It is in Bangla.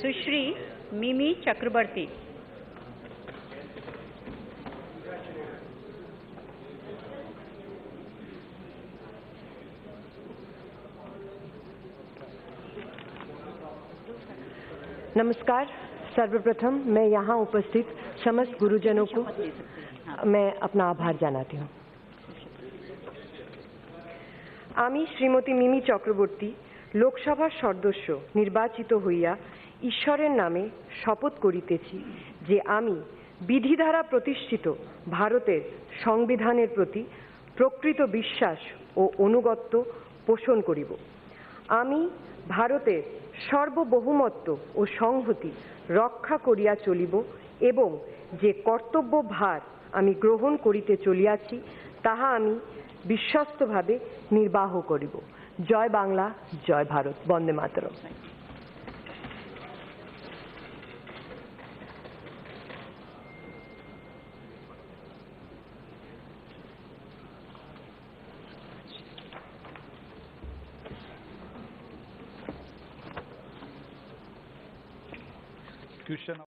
सुश्री मिमी चक्रवर्ती। नमस्कार। सर्वप्रथम मैं यहाँ उपस्थित समस्त गुरुजनों को मैं अपना आभार জানাती हूँ। আমি শ্রীমতী মিমি চক্রবর্তী লোকসভার সদস্য নির্বাচিত হইয়া ঈশ্বরের নামে শপথ করিতেছি যে আমি বিধি দ্বারা প্রতিষ্ঠিত ভারতের সংবিধানের প্রতি প্রকৃত বিশ্বাস ও অনুগত্য পোষণ করিব। আমি ভারতের সার্বভৌমত্ব ও সংহতি রক্ষা করিয়া চলিব এবং যে কর্তব্য ভার আমি গ্রহণ করিতে চলিয়াছি তাহা আমি বিশ্বস্তভাবে নির্বাহ করিব। জয় বাংলা, জয় ভারত, বন্দে মাতরম। Question